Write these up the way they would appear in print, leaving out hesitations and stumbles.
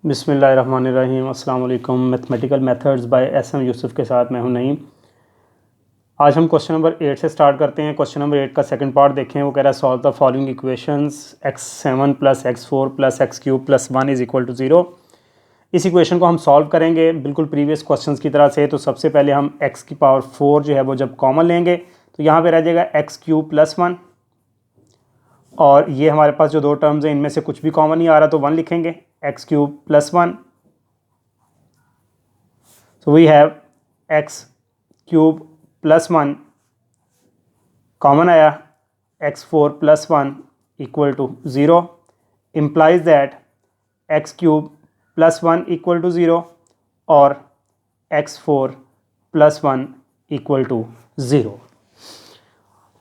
बिस्मिल्लाहिर्रहमानिर्रहीम। अस्सलाम वालेकुम। Mathematical methods by S M Yusuf के साथ मैं हूं नईम। आज हम क्वेश्चन नंबर 8 से स्टार्ट करते हैं। क्वेश्चन नंबर 8 का सेकंड पार्ट देखें। वो कह रहा है solve the following equations x7 + x4 + x³ + 1 = 0। इस इक्वेशन को हम सॉल्व करेंगे बिल्कुल प्रीवियस क्वेश्चंस की तरह से। तो सबसे पहले हम x⁴ जो है वो जब कॉमन लेंगे तो यहाँ पे रह जाएगा x³ + 1, और ये हमारे पास जो दो टर्म्स हैं इनमें से कुछ भी कॉमन नहीं आ रहा तो 1 लिखेंगे, x³ + 1। So we have x³ + 1 common आया, x4 + 1 = 0 implies that x³ + 1 = 0 और x4 + 1 = 0।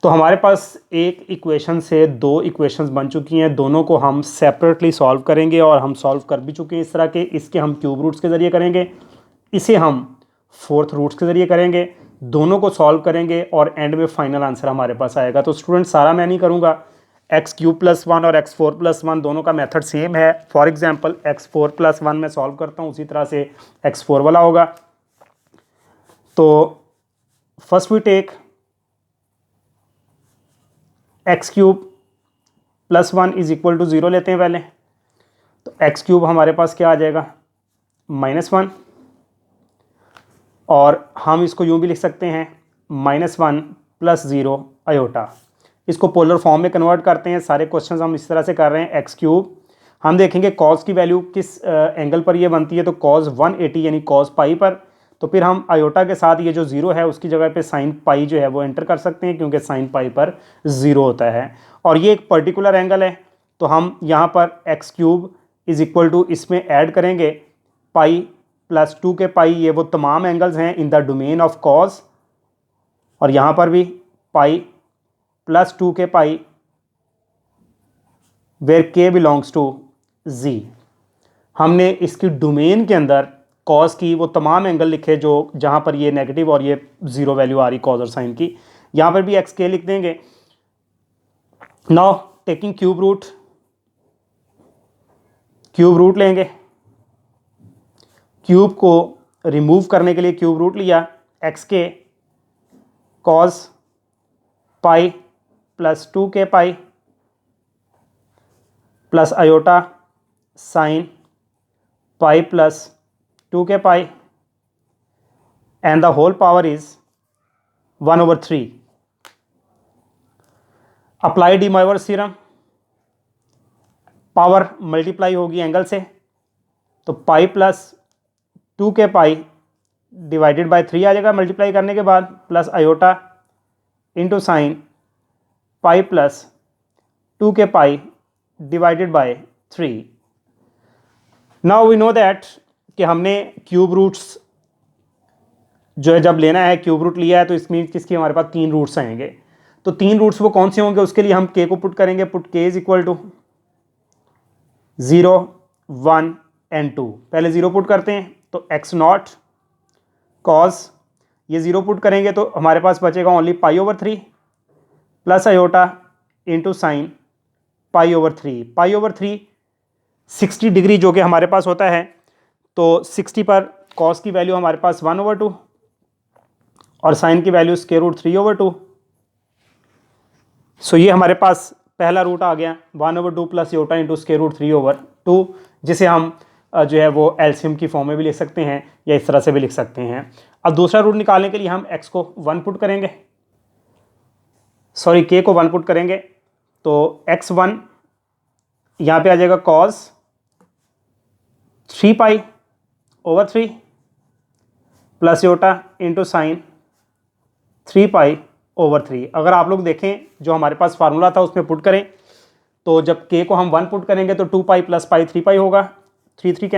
तो हमारे पास एक इक्वेशन से दो इक्वेशंस बन चुकी हैं। दोनों को हम सेपरेटली सॉल्व करेंगे और हम सॉल्व कर भी चुके हैं इस तरह के। इसके हम क्यूब रूट्स के ज़रिए करेंगे, इसे हम फोर्थ रूट्स के ज़रिए करेंगे। दोनों को सॉल्व करेंगे और एंड में फाइनल आंसर हमारे पास आएगा। तो स्टूडेंट सारा मैं नहीं करूँगा, x³ + 1 और x4 + 1 दोनों का मेथड सेम है। फॉर एग्जांपल x4 + 1 मैं सॉल्व करता हूँ, उसी तरह से x4 वाला होगा। तो फर्स्ट वी टेक x³ + 1 = 0 लेते हैं पहले। तो x³ हमारे पास क्या आ जाएगा, -1, और हम इसको यूँ भी लिख सकते हैं -1 + 0 आयोटा। इसको पोलर फॉर्म में कन्वर्ट करते हैं। सारे क्वेश्चंस हम इस तरह से कर रहे हैं। x³ हम देखेंगे कॉस की वैल्यू किस एंगल पर ये बनती है, तो cos 180 यानी cos पाई पर। तो फिर हम आयोटा के साथ ये जो 0 है उसकी जगह पे sin पाई जो है वो एंटर कर सकते हैं, क्योंकि sin पाई पर 0 होता है और ये एक पर्टिकुलर एंगल है। तो हम यहाँ पर x³ = इसमें ऐड करेंगे पाई + 2 के पाई, ये वो तमाम एंगल्स हैं in the domain of cos, और यहाँ पर भी पाई + 2 के pi where k belongs to z। हमने इसकी डोमेन के अंदर cos की वो तमाम एंगल लिखे जो जहाँ पर ये नेगेटिव और ये 0 वैल्यू आ रही cos और sin की। यहाँ पर भी xk लिख देंगे। नाउ टेकिंग क्यूब रूट लेंगे। क्यूब को रिमूव करने के लिए क्यूब रूट लिया, xk cos पाई + 2 के pi plus iota sin pi + 2 के pi, and the whole power is 1/3। Apply De Moivre's theorem, power multiply होगी एंगल से, तो पाई + 2 के पाई / 3 आ जाएगा मल्टीप्लाई करने के बाद, प्लस आयोटा इंटू साइन पाई + 2 के पाई / 3। नाउ वी नो दैट कि हमने क्यूब रूट्स जो है जब लेना है, क्यूब रूट लिया है तो इसमें किसकी हमारे पास 3 रूट्स आएंगे। तो 3 रूट्स वो कौन से होंगे, उसके लिए हम k को पुट करेंगे। Put k = 0, 1 and 2। पहले 0 पुट करते हैं तो x0 cos, ये 0 पुट करेंगे तो हमारे पास बचेगा only π/3 plus iota into sine π/3। π/3 60 degree जो कि हमारे पास होता है, तो 60 पर cos की वैल्यू हमारे पास 1/2 और साइन की वैल्यू √3/2। सो ये हमारे पास पहला रूट आ गया 1/2 प्लस आयोटा इंटू √3/2, जिसे हम जो है वो एलसीएम की फॉर्म में भी लिख सकते हैं या इस तरह से भी लिख सकते हैं। अब दूसरा रूट निकालने के लिए हम x को 1 पुट करेंगे, सॉरी k को 1 पुट करेंगे। तो x1 यहाँ पे आ जाएगा cos 3π/3 plus iota into sine 3π/3। अगर आप लोग देखें जो हमारे पास फार्मूला था उसमें पुट करें तो जब k को हम 1 पुट करेंगे तो 2π + π 3π होगा, 3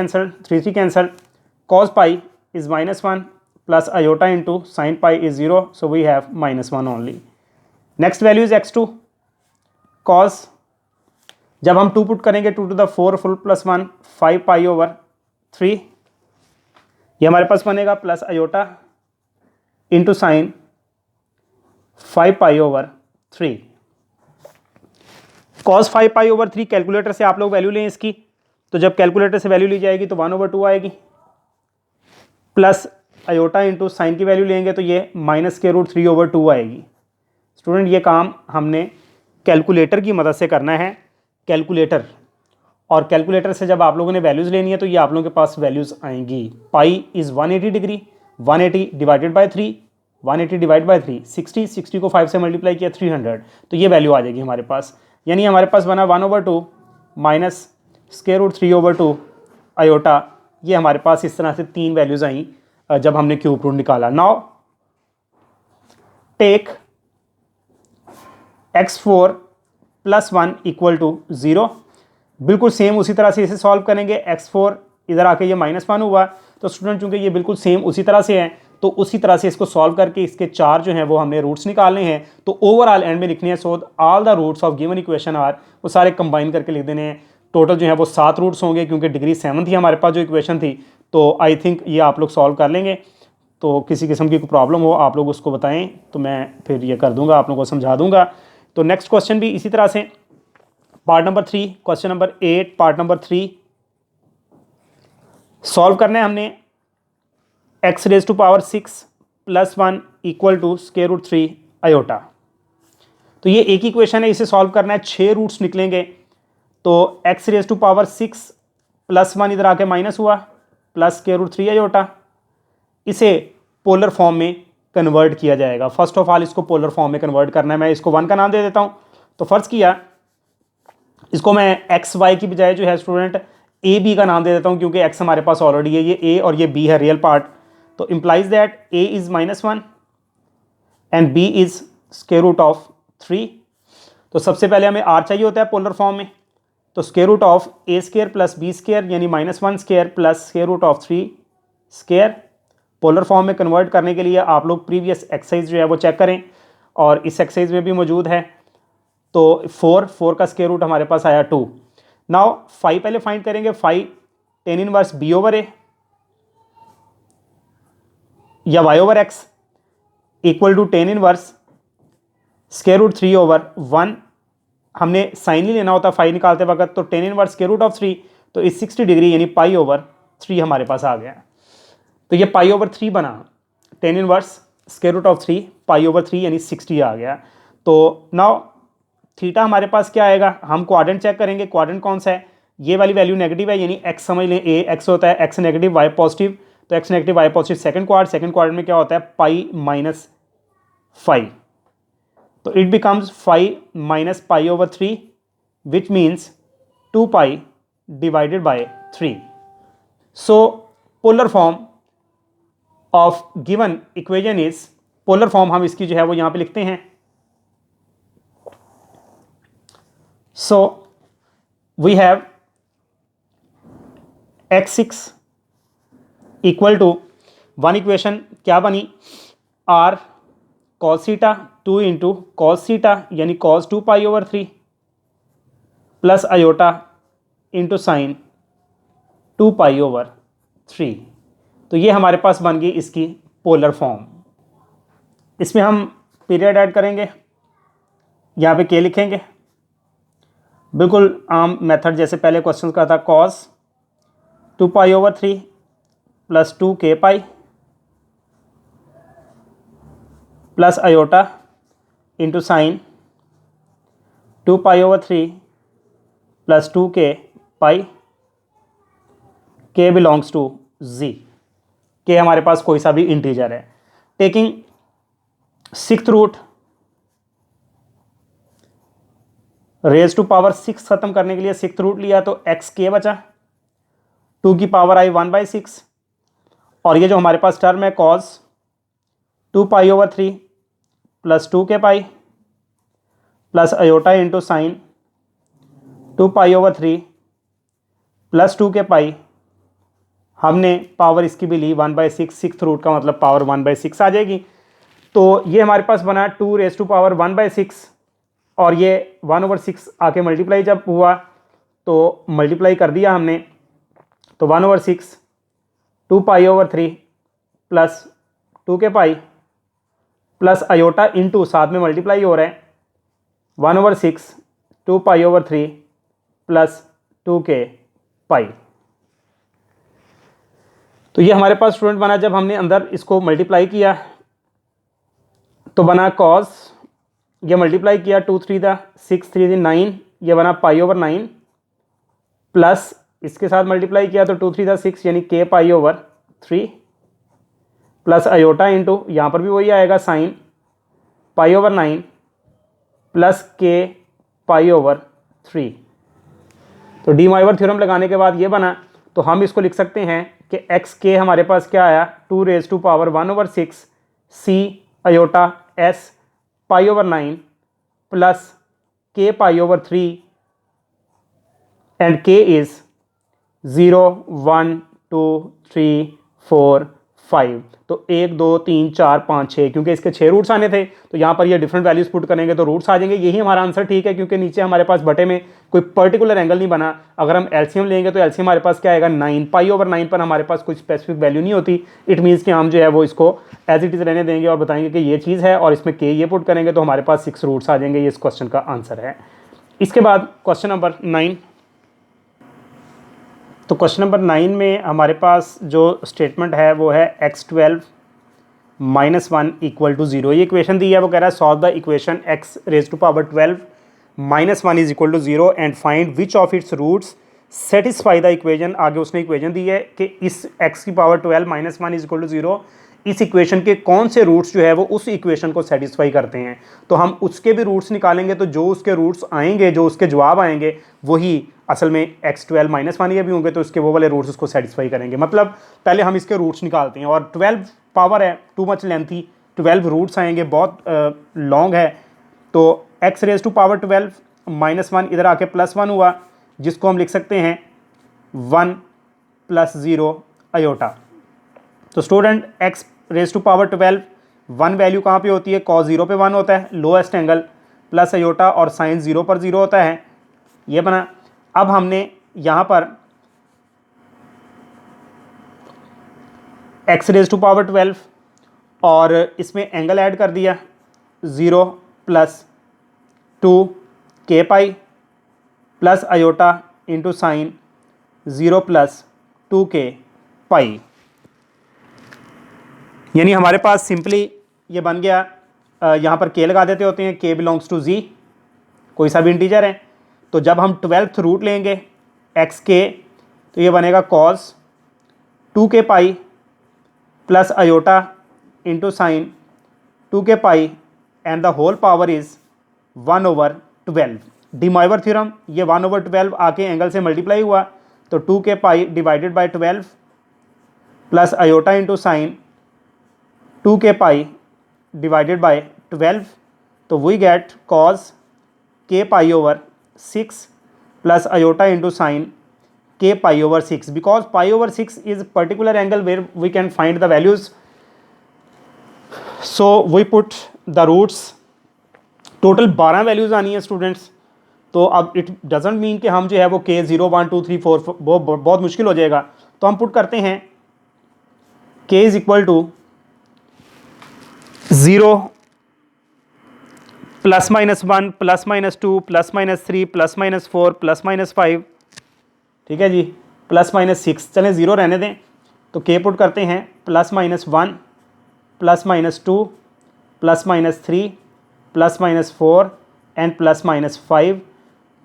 cancel, cos pi is -1 plus iota into sine pi is 0, so we have -1 only. Next value is x2 cos, जब हम 2 पुट करेंगे 2 to the 4 फुल + 1 5π/3, ये हमारे पास बनेगा plus iota into sine 5π/3। cos 5π/3 calculator से आप लोग वैल्यू लें इसकी, तो जब कैलकुलेटर से वैल्यू ली जाएगी तो 1/2 आएगी, प्लस आयोटा इंटू साइन की वैल्यू लेंगे तो ये -√3/2 आएगी। स्टूडेंट ये काम हमने कैलकुलेटर की मदद से करना है, कैलकुलेटर, और कैलकुलेटर से जब आप लोगों ने वैल्यूज़ लेनी है तो ये आप लोगों के पास वैल्यूज़ आएंगी। Pi is 180 degree, 180 divided by 3, 180 divide by 3 60, 60 को 5 से मल्टीप्लाई किया 300, तो ये वैल्यू आ जाएगी हमारे पास। यानी हमारे पास बना 1/2 माइनस √3/2 आयोटा। ये हमारे पास इस तरह से 3 वैल्यूज़ आई जब हमने क्यूब रूट निकाला। Now take x4 + 1 = 0। बिल्कुल सेम उसी तरह से इसे सॉल्व करेंगे। x4 इधर आके ये -1 हुआ, तो स्टूडेंट चूंकि ये बिल्कुल सेम उसी तरह से है तो उसी तरह से इसको सॉल्व करके इसके 4 जो हैं वो हमने रूट्स निकालने हैं। तो ओवरऑल एंड में लिखने हैं, so all the roots of given equation are, वो सारे कंबाइन करके लिख देने हैं। टोटल जो है वो 7 रूट्स होंगे, क्योंकि डिग्री 7 थी हमारे पास जो इक्वेशन थी। तो आई थिंक ये आप लोग सॉल्व कर लेंगे। तो किसी किस्म की कोई प्रॉब्लम हो आप लोग उसको बताएं तो मैं फिर ये कर दूंगा, आप लोगों को समझा दूंगा। तो नेक्स्ट क्वेश्चन भी इसी तरह से, part number 3, question number 8 part number 3 solve करना है हमने। x⁻6 + 1 = √3 iota. तो ये एक इक्वेशन है, इसे सॉल्व करना है, 6 रूट्स निकलेंगे। तो x⁻6 + 1 इधर आके माइनस हुआ, प्लस √3 आयोटा। इसे पोलर फॉर्म में कन्वर्ट किया जाएगा। फर्स्ट ऑफ ऑल इसको पोलर फॉर्म में कन्वर्ट करना है। मैं इसको 1 का नाम दे देता हूँ। तो फर्ज किया इसको मैं एक्स वाई की बजाय जो है स्टूडेंट ए बी का नाम दे देता हूँ, क्योंकि एक्स हमारे पास ऑलरेडी है, ये ए और ये बी है रियल पार्ट। तो implies that A is -1 and B is √3। तो सबसे पहले हमें आर चाहिए होता है पोलर फॉर्म में। तो √a² + b² यानी -1² प्लस √3² पोलर फॉर्म में कन्वर्ट करने के लिए आप लोग प्रीवियस एक्सरसाइज जो है वो चेक करें, और इस एक्सरसाइज में भी मौजूद है। तो 4 का स्क्वायर रूट हमारे पास आया 2। नाउ 5 पहले फाइंड करेंगे। 5 tan 1 b/a या y/x = tan 1 √3/1। हमने साइन ही लेना होता 5 निकालते वक्त। तो tan 1 √3, तो इस 60 डिग्री यानी π/3 हमारे पास आ गया। तो ये π/3 बना, tan 1 √3 π/3 यानी 60 आ गया। तो नाउ थीटा हमारे पास क्या आएगा, हम क्वाड्रेंट चेक करेंगे। क्वाड्रेंट कौन सा है, ये वाली वैल्यू नेगेटिव है, यानी x समझ लें a x होता है, x नेगेटिव y पॉजिटिव। तो x negative y positive second quadrant में क्या होता है, π-5। तो it becomes 5 - π/3 which means 2π / 3। So polar form of given equation is, polar form हम इसकी जो है वो यहाँ पे लिखते हैं। So we have x6 = 1 equation क्या बनी, r cos θ 2 × cos θ यानी cos 2π/3 plus iota into sine 2π/3। तो ये हमारे पास बन गई इसकी पोलर फॉर्म। इसमें हम पीरियड ऐड करेंगे, यहाँ पे k लिखेंगे, बिल्कुल आम मेथड जैसे पहले क्वेश्चन का था। cos 2π/3 + 2kπ plus iota into sine 2π/3 + 2kπ, k belongs to z। k हमारे पास कोई सा भी इंटीजर है। Taking 6th root, raise to power 6 खत्म करने के लिए 6th रूट लिया, तो xk बचा, 2 की पावर आई 1/6। और ये जो हमारे पास टर्म है cos 2π/3 + 2kπ plus iota into sine 2π/3 + 2kπ, हमने पावर इसकी भी ली 1/6। 6th रूट का मतलब पावर 1/6 आ जाएगी। तो ये हमारे पास बना 2 रेज टू पावर 1/6, और ये 1/6 आके मल्टीप्लाई जब हुआ तो मल्टीप्लाई कर दिया हमने। तो 1/6 2π/3 + 2kπ प्लस आयोटा इंटू साथ में मल्टीप्लाई हो रहा है 1/6 2π/3 + 2k पाई। तो ये हमारे पास स्टूडेंट बना, जब हमने अंदर इसको मल्टीप्लाई किया तो बना कॉस, ये मल्टीप्लाई किया 2 3 द 6 3 द 9, ये बना पाई ओवर 9 प्लस इसके साथ मल्टीप्लाई किया तो 2 3 द 6 यानी के pi over 3 plus iota into यहाँ पर भी वही आएगा sine pi over 9 plus K pi over 3। तो डी माइवर थ्योरम लगाने के बाद ये बना, तो हम इसको लिख सकते हैं कि एक्स के हमारे पास क्या आया 2 raise to power 1/6 C iota S pi over 9 plus K pi over 3 and K is 0 1 2 3 4 5। तो 1 2 3 4 5 6, क्योंकि इसके 6 रूट्स आने थे तो यहाँ पर ये डिफरेंट वैल्यूज पुट करेंगे तो रूट्स आ जाएंगे। यही हमारा आंसर ठीक है, क्योंकि नीचे हमारे पास बटे में कोई पर्टिकुलर एंगल नहीं बना। अगर हम एलसीएम लेंगे तो एलसीएम हमारे पास क्या आएगा 9, पाई ओवर 9 पर हमारे पास कोई स्पेसिफिक वैल्यू नहीं होती। इट मीन्स कि हम जो है वो इसको एज इट इज़ रहने देंगे और बताएंगे कि ये चीज़ है और इसमें के ये पुट करेंगे तो हमारे पास 6 रूट्स आ जाएंगे। ये इस क्वेश्चन का आंसर है। इसके बाद क्वेश्चन नंबर 9। तो क्वेश्चन नंबर 9 में हमारे पास जो स्टेटमेंट है वो है x12 - 1 = 0। ये इक्वेशन दी है, वो कह रहा है solve the equation x raise to power 12 - 1 = 0 and find which of its roots satisfy the equation. आगे उसने इक्वेशन दी है कि इस x की पावर 12 - 1 = 0, इस इक्वेशन के कौन से रूट्स जो है वो उस इक्वेशन को सेटिस्फाई करते हैं। तो हम उसके भी रूट्स निकालेंगे, तो जो उसके रूट्स आएंगे, जो उसके जवाब आएंगे, वही असल में x12 - 1 ये भी होंगे तो उसके वो वाले रूट्स उसको सेटिस्फाई करेंगे। मतलब पहले हम इसके रूट्स निकालते हैं, और 12 पावर है, टू मच लेंथी, 12 रूट्स आएंगे, बहुत लॉन्ग है। तो x रेज़ टू पावर 12 - 1 इधर आके +1 हुआ, जिसको हम लिख सकते हैं 1 + 0 अयोटा। तो student x raise to power 12 1 value कहाँ पे होती है, cos 0 पे 1 होता है, लोएस्ट एंगल, प्लस अयोटा और साइन 0 पर 0 होता है। ये बना। अब हमने यहाँ पर x रेज़ टू पावर 12 और इसमें एंगल ऐड कर दिया 0 + 2 के pi plus iota into sign 0 + 2 के पाई। यानी हमारे पास सिंपली ये बन गया, यहाँ पर के लगा देते होते हैं, के बिलोंग्स टू जी, कोई सा भी इंटीजर है। तो जब हम 12th रूट लेंगे एक्स के, तो ये बनेगा cos 2 के pi plus iota into sine 2 के pi and the whole power is 1/12। De Moivre theorem, ये 1/12 आके एंगल से मल्टीप्लाई हुआ, तो 2 के pi divided by 12 plus iota into sine 2 के पाई डिवाइडेड बाय 12। तो we get cos k pi over 6 plus iota into sine k pi over 6, because pi over 6 is particular angle where we can find the values. So we put the roots, total 12 values आनी है students. तो अब it doesn't mean कि हम जो है वो k 0 1 2 3 4 वो बहुत मुश्किल हो जाएगा। तो हम पुट करते हैं k इज इक्वल टू 0 ±1 ±2 ±3 ±4 ±5, ठीक है जी, ±6, चलें 0 रहने दें। तो के पुट करते हैं +-1 +-2 +-3 +-4 एंड +-5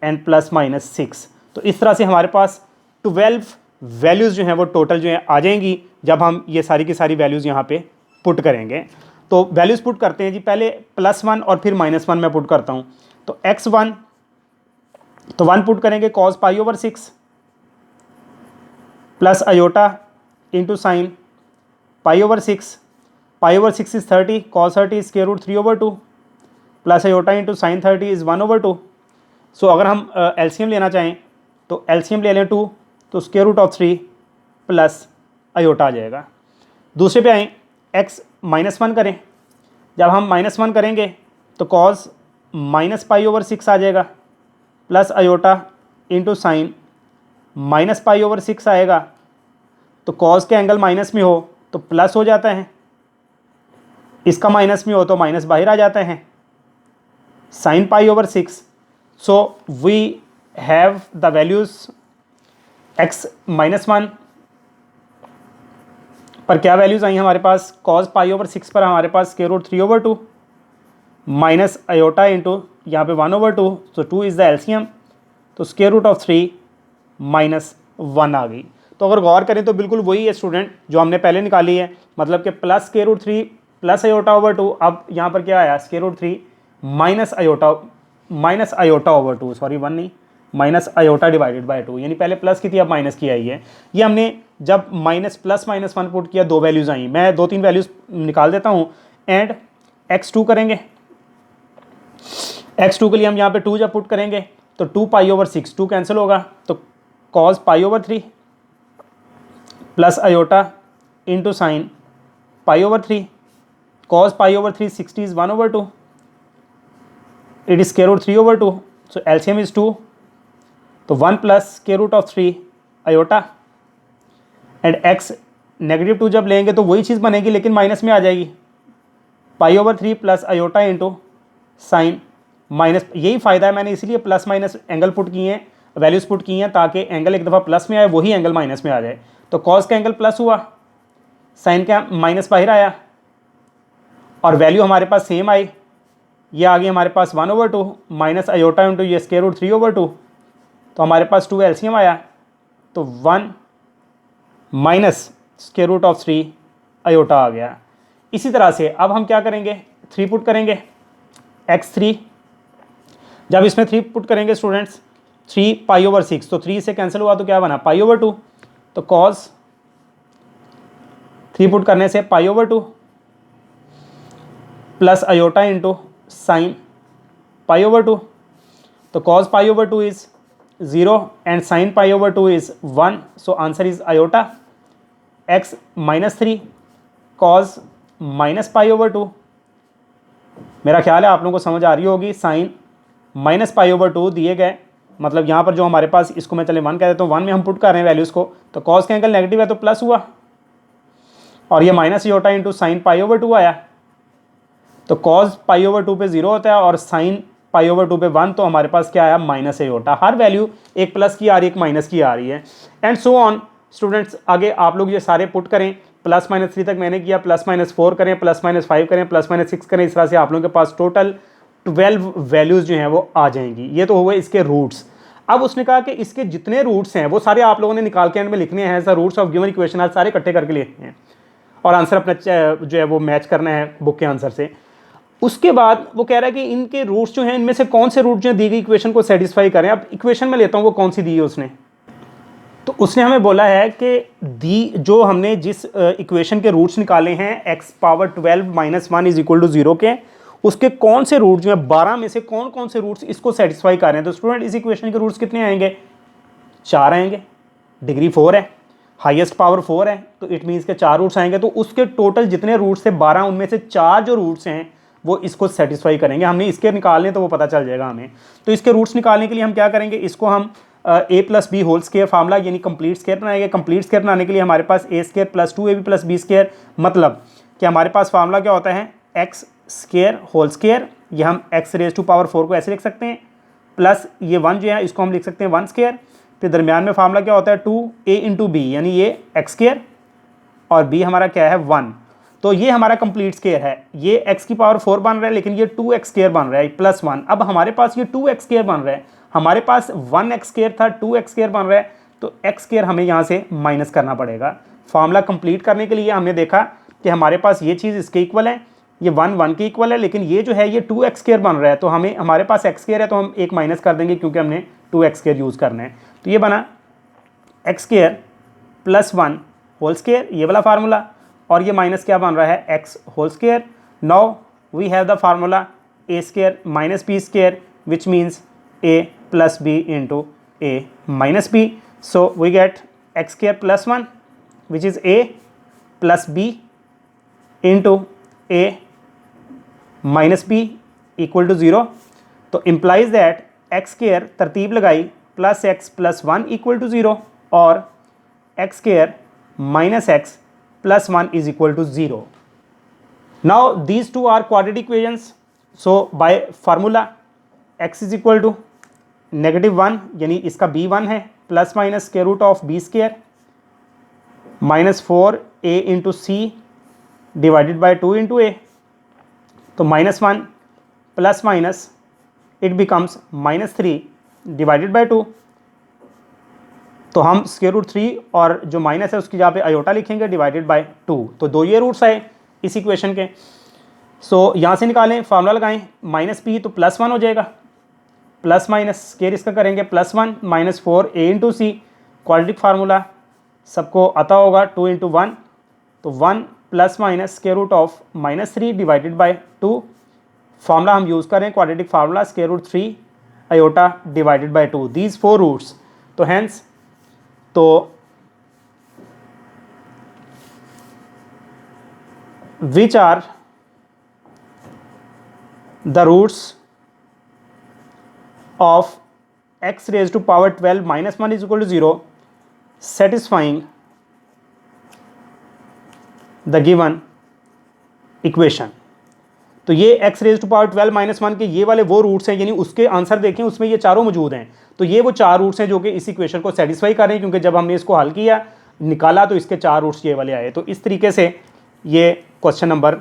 एंड +-6। तो इस तरह से हमारे पास 12 वैल्यूज़ जो हैं वो टोटल जो है आ जाएंगी जब हम ये सारी की सारी वैल्यूज़ यहाँ पे पुट करेंगे। तो वैल्यूज़ पुट करते हैं जी, पहले +1 और फिर -1 मैं पुट करता हूँ। तो x1, तो 1 पुट करेंगे cos pi over 6 plus iota into sine pi over 6, pi over 6 is 30, cos 30 is √3/2 plus iota into sign 30 is 1/2। सो अगर हम एलसीएम लेना चाहें तो एलसीएम ले लें 2, तो √3 प्लस अयोटा आ जाएगा। दूसरे पे आएँ, x -1 करें। जब हम -1 करेंगे तो cos -पाई ओवर 6 आ जाएगा प्लस अयोटा इंटू साइन -पाई ओवर 6 आएगा। तो cos के एंगल माइनस में हो तो प्लस हो जाता है, इसका माइनस में हो तो माइनस बाहर आ जाता है, sin pi over 6। So we have the values x -1 पर क्या वैल्यूज़ आई हमारे पास, cos π/6 पर हमारे पास √3/2 माइनस आयोटा इंटू यहाँ पे 1/2, सो 2 इज़ द एलसीएम, तो √3 -1 आ गई। तो अगर गौर करें तो बिल्कुल वही है स्टूडेंट जो हमने पहले निकाली है, मतलब कि प्लस √3 प्लस आयोटा/2, अब यहाँ पर क्या आया √3 माइनस आयोटा/2, सॉरी 1 नहीं, माइनस आयोटा डिवाइडेड बाय 2, यानी पहले प्लस की थी अब माइनस की आई है। ये हमने जब माइनस प्लस -1 पुट किया, दो वैल्यूज़ आई, मैं 2-3 वैल्यूज़ निकाल देता हूँ। एंड x2 करेंगे, x2 के लिए हम यहाँ पे 2 जब पुट करेंगे तो 2π/6, 2 कैंसिल होगा, तो cos π/3 plus iota into sine π/3, cos π/3 60 is 1/2, it is √3/2, so LCM is 2, तो 1 प्लस √3 आयोटा, एंड x -2 जब लेंगे तो वही चीज़ बनेगी लेकिन माइनस में आ जाएगी, π/3 plus iota into sine minus, यही फ़ायदा है, मैंने इसीलिए प्लस माइनस एंगल पुट किए हैं, वैल्यूज़ पुट की हैं, ताकि एंगल एक दफ़ा प्लस में आए वही एंगल माइनस में आ जाए। तो कॉस का एंगल प्लस हुआ, साइन का माइनस बाहर आया, और वैल्यू हमारे पास सेम आई, ये आ गई हमारे पास 1/2 माइनस आयोटा इंटू ये √3/2, तो हमारे पास 2 एलसीएम आया, तो 1 माइनस √3 आयोटा आ गया। इसी तरह से अब हम क्या करेंगे, 3 पुट करेंगे, x3, जब इसमें 3 पुट करेंगे स्टूडेंट्स 3π/6, तो 3 से कैंसिल हुआ तो क्या बना π/2, तो cos 3 पुट करने से π/2 प्लस आयोटा इंटू साइन π/2, तो cos π/2 is 0 and sine π/2 is 1, so answer is iota. x -3 cos -π/2, मेरा ख्याल है आप लोगों को समझ आ रही होगी, साइन -π/2 दिए गए, मतलब यहाँ पर जो हमारे पास, इसको मैं चले 1 कह देता हूँ, 1 में हम पुट कर रहे हैं वैल्यूज़ को, तो cos का एंगल नेगेटिव है तो प्लस हुआ, और ये माइनस आयोटा इंटू साइन π/2 आया, तो cos π/2 पे 0 होता है और साइन π/2 पे 1, तो हमारे पास क्या आया माइनस आयोटा। हर वैल्यू एक प्लस की आ रही है, एक माइनस की आ रही है, एंड सो ऑन स्टूडेंट्स। आगे आप लोग ये सारे पुट करें, +-3 तक मैंने किया, +-4 करें, +-5 करें, +-6 करें, इस तरह से आप लोगों के पास टोटल 12 वैल्यूज़ जो हैं वो आ जाएंगी। ये तो हुए इसके रूट्स। अब उसने कहा कि इसके जितने रूट्स हैं वो सारे आप लोगों ने निकाल के एंड में लिखने हैं, sir roots of given equation आज सारे इकट्ठे करके लिखने हैं, और आंसर अपना जो है वो मैच करना है बुक के आंसर से। उसके बाद वो कह रहा है कि इनके रूट्स जो हैं, इनमें से कौन से रूट जो दी गई इक्वेशन को सेटिस्फाई करें। अब इक्वेशन में लेता हूँ वो कौन सी दी है उसने, तो उसने हमें बोला है कि जो हमने जिस इक्वेशन के रूट्स निकाले हैं x⁻12 - 1 = 0 के, उसके कौन से रूट जो है 12 में से कौन कौन से रूट्स इसको सेटिस्फाई कर रहे हैं। तो स्टूडेंट इस इक्वेशन के रूट्स कितने आएंगे, 4 आएंगे, डिग्री 4 है, हाईएस्ट पावर 4 है, तो इट मीन्स के 4 रूट्स आएंगे। तो उसके टोटल जितने रूट्स थे 12, उनमें से 4 जो रूट्स हैं वो इसको सेटिस्फाई करेंगे। हमने इसके निकालने तो वो पता चल जाएगा हमें। तो इसके रूट्स निकालने के लिए हम क्या करेंगे, इसको हम a+b² फार्मूला यानी कंप्लीट स्क्वायर बनाएंगे। कंप्लीट स्क्वायर बनाने के लिए हमारे पास a² + 2ab + b², मतलब कि हमारे पास फार्मूला क्या होता है, x² ये हम x⁴ को ऐसे लिख सकते हैं, प्लस ये 1 जो है इसको हम लिख सकते हैं 1², फिर दरमियान में फार्मूला क्या होता है 2a × b, यानी ये x² और b हमारा क्या है 1। तो ये हमारा कंप्लीट स्क्वायर है, ये x⁴ बन रहा है लेकिन ये 2x² बन रहा है +1। अब हमारे पास ये 2x² बन रहा है, हमारे पास 1x² था, 2x² बन रहा है, तो x² हमें यहाँ से माइनस करना पड़ेगा। फार्मूला कंप्लीट करने के लिए हमने देखा कि हमारे पास ये चीज़ इसके इक्वल है, ये 1 1 के इक्वल है, लेकिन ये जो है ये 2x² बन रहा है, तो हमें हमारे पास x² है तो हम एक माइनस कर देंगे क्योंकि हमने 2x² यूज़ करना है। तो ये बना x² + 1² ये वाला फार्मूला, और ये माइनस क्या बन रहा है x²। Now we have the formula a² - b² which means a + b × a - b। सो वी गेट x² + 1 which is a + b × a - b = 0। तो इम्प्लाइज दैट x² तरतीब लगाई +x + 1 = 0 और x² - x + 1 = 0। Now these two are quadratic equations. So by formula x = -1 यानी इसका b1 है, plus minus square root of B square -4a into C divided by 2 into A. तो -1 plus minus it becomes -3 divided by 2। तो हम square root 3 और जो minus है उसकी जगह पे आयोटा लिखेंगे डिवाइडेड बाय 2। तो दो ये रूट्स आए इस इक्वेशन के। सो यहाँ से निकालें, फार्मूला लगाएं, -p तो +1 हो जाएगा, प्लस माइनस स्क्वायर इसका करेंगे +1 -4a इंटू सी, क्वाड्रेटिक फार्मूला सबको आता होगा 2 इंटू 1, तो 1 plus minus square root of -3 divided by 2। Formula हम यूज़ करें quadratic formula square root 3 iota divided by 2, these 4 roots. तो हैंस तो which are the roots of x raised to power 12 minus 1 is equal to 0 satisfying the given equation। तो ये x raise to power 12 minus 1 के ये वाले वो roots हैं, यानी उसके आंसर देखें उसमें ये चारों मौजूद हैं। तो ये वो 4 रूट्स हैं जो कि इस इक्वेशन को सेटिस्फाई कर रहे हैं, क्योंकि जब हमने इसको हल किया निकाला तो इसके 4 रूट्स ये वाले आए। तो इस तरीके से ये क्वेश्चन नंबर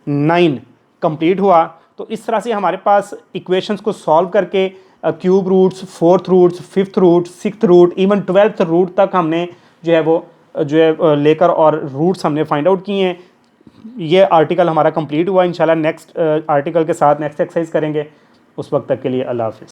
9 कंप्लीट हुआ। तो इस तरह से हमारे पास इक्वेशंस को सॉल्व करके cube roots, 4th roots, 5th root, 6th root, even 12th root तक हमने जो है वो लेकर और रूट्स हमने फाइंड आउट किए हैं। ये आर्टिकल हमारा कंप्लीट हुआ। इंशाल्लाह नेक्स्ट आर्टिकल के साथ नेक्स्ट एक्सरसाइज करेंगे। उस वक्त तक के लिए अल्लाह हाफ़िज़।